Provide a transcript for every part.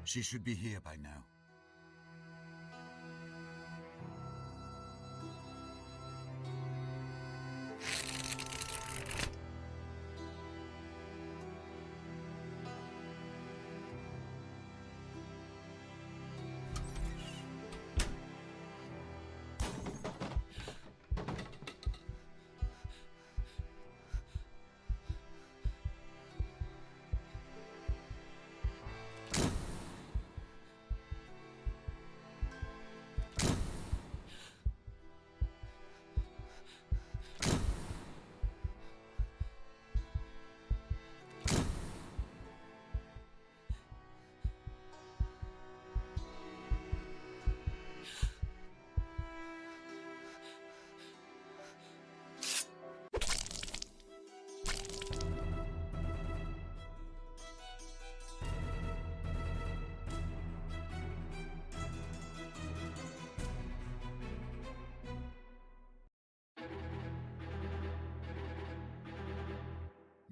She should be here by now.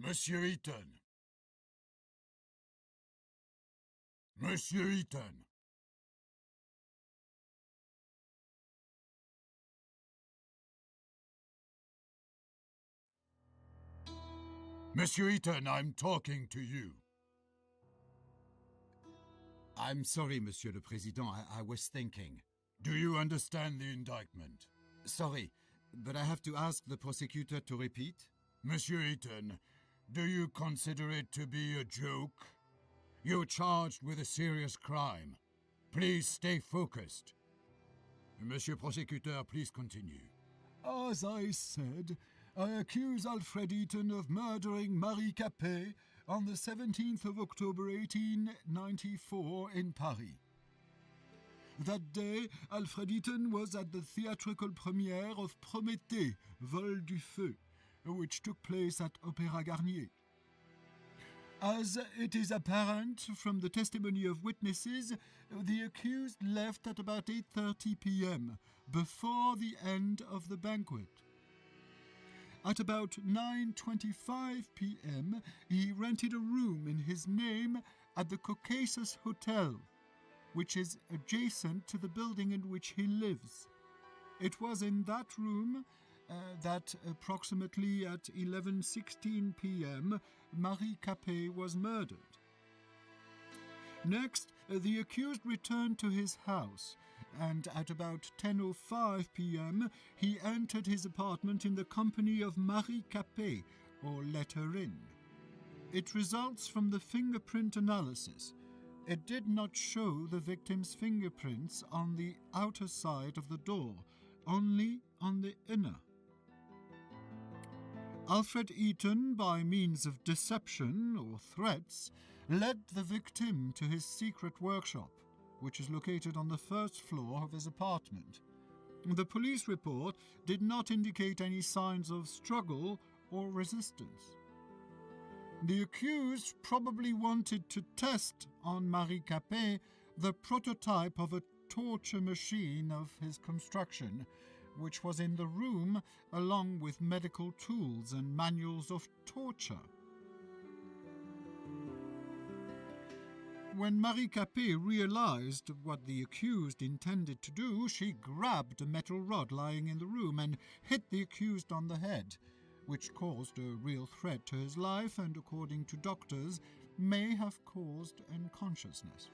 Monsieur Eaton! Monsieur Eaton! Monsieur Eaton, I'm talking to you. I'm sorry, Monsieur le Président, I was thinking. Do you understand the indictment? Sorry, but I have to ask the prosecutor to repeat. Monsieur Eaton, do you consider it to be a joke? You're charged with a serious crime. Please stay focused. Monsieur Prosecutor, please continue. As I said, I accuse Alfred Eaton of murdering Marie Capet on the 17th of October 1894 in Paris. That day, Alfred Eaton was at the theatrical premiere of Prométhée, Vol du Feu, which took place at Opéra Garnier. As it is apparent from the testimony of witnesses, the accused left at about 8:30 p.m., before the end of the banquet. At about 9:25 p.m., he rented a room in his name at the Caucasus Hotel, which is adjacent to the building in which he lives. It was in that room that approximately at 11:16 p.m. Marie Capet was murdered. Next, the accused returned to his house, and at about 10:05 p.m. he entered his apartment in the company of Marie Capet, or let her in. It results from the fingerprint analysis. It did not show the victim's fingerprints on the outer side of the door, only on the inner. Alfred Eaton, by means of deception or threats, led the victim to his secret workshop, which is located on the first floor of his apartment. The police report did not indicate any signs of struggle or resistance. The accused probably wanted to test on Marie Capet the prototype of a torture machine of his construction, which was in the room along with medical tools and manuals of torture. When Marie Capet realized what the accused intended to do, she grabbed a metal rod lying in the room and hit the accused on the head, which caused a real threat to his life and, according to doctors, may have caused unconsciousness.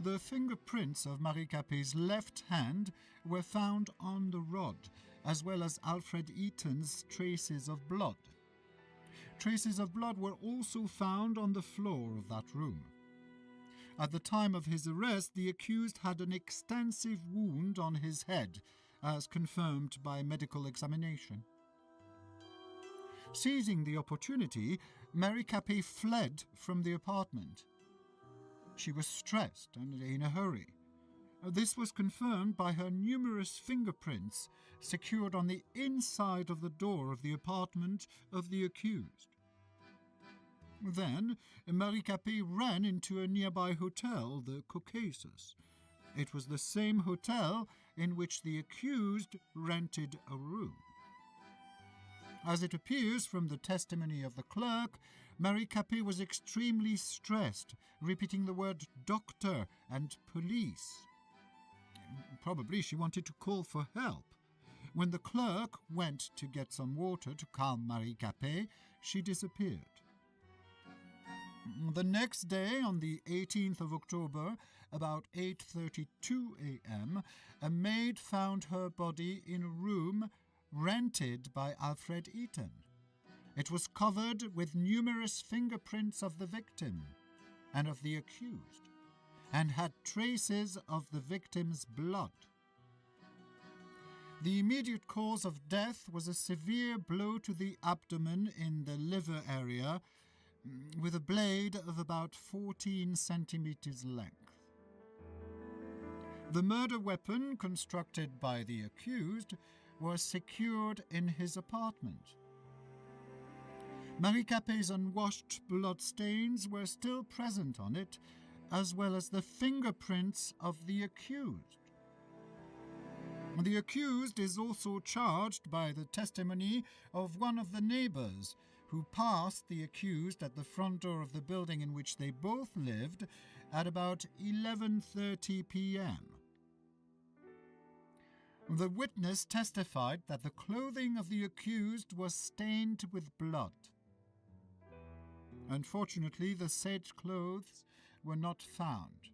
The fingerprints of Marie Capet's left hand were found on the rod, as well as Alfred Eaton's traces of blood. Traces of blood were also found on the floor of that room. At the time of his arrest, the accused had an extensive wound on his head, as confirmed by medical examination. Seizing the opportunity, Marie Capet fled from the apartment. She was stressed and in a hurry. This was confirmed by her numerous fingerprints secured on the inside of the door of the apartment of the accused. Then, Marie Capet ran into a nearby hotel, the Caucasus. It was the same hotel in which the accused rented a room. As it appears from the testimony of the clerk, Marie Capet was extremely stressed, repeating the word doctor and police. Probably she wanted to call for help. When the clerk went to get some water to calm Marie Capet, she disappeared. The next day, on the 18th of October, about 8:32 a.m., a maid found her body in a room rented by Alfred Eaton. It was covered with numerous fingerprints of the victim and of the accused, and had traces of the victim's blood. The immediate cause of death was a severe blow to the abdomen in the liver area, with a blade of about 14 centimeters length. The murder weapon, constructed by the accused, was secured in his apartment. Marie Capet's unwashed bloodstains were still present on it, as well as the fingerprints of the accused. The accused is also charged by the testimony of one of the neighbors, who passed the accused at the front door of the building in which they both lived at about 11:30 p.m. The witness testified that the clothing of the accused was stained with blood. Unfortunately, the said clothes were not found.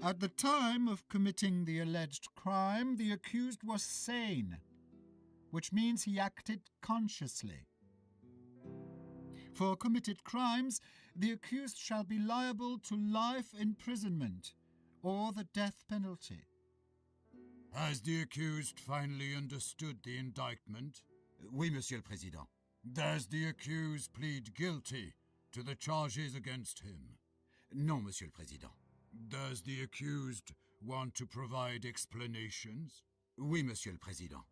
At the time of committing the alleged crime, the accused was sane, which means he acted consciously. For committed crimes, the accused shall be liable to life imprisonment or the death penalty. Has the accused finally understood the indictment? Oui, Monsieur le Président. Does the accused plead guilty to the charges against him? Non, Monsieur le Président. Does the accused want to provide explanations? Oui, Monsieur le Président.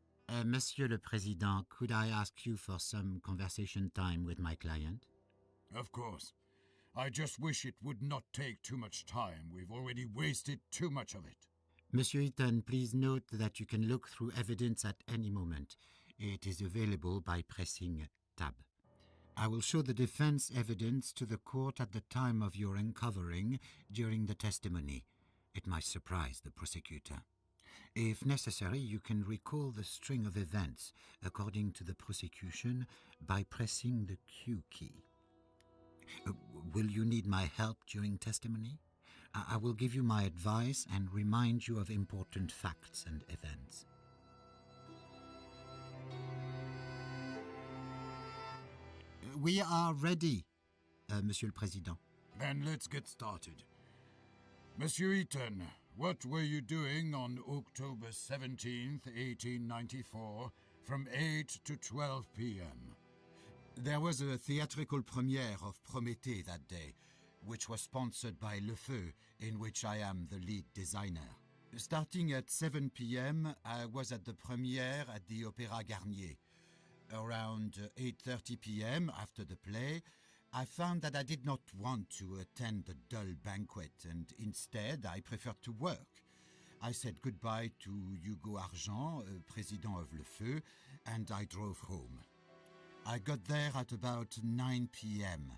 Monsieur le Président, could I ask you for some conversation time with my client? Of course. I just wish it would not take too much time. We've already wasted too much of it. Monsieur Eaton, please note that you can look through evidence at any moment. It is available by pressing Tab. I will show the defense evidence to the court at the time of your uncovering during the testimony. It might surprise the prosecutor. If necessary, you can recall the string of events according to the prosecution by pressing the Q key. Will you need my help during testimony? I will give you my advice and remind you of important facts and events. We are ready, Monsieur le Président. Then let's get started. Monsieur Eaton, what were you doing on October 17th, 1894, from 8 to 12 p.m.? There was a theatrical premiere of Prométhée that day, which was sponsored by Le Feu, in which I am the lead designer. Starting at 7 p.m., I was at the premiere at the Opéra Garnier. Around 8:30 p.m., after the play, I found that I did not want to attend the dull banquet, and instead I preferred to work. I said goodbye to Hugo Argent, president of Le Feu, and I drove home. I got there at about 9 p.m.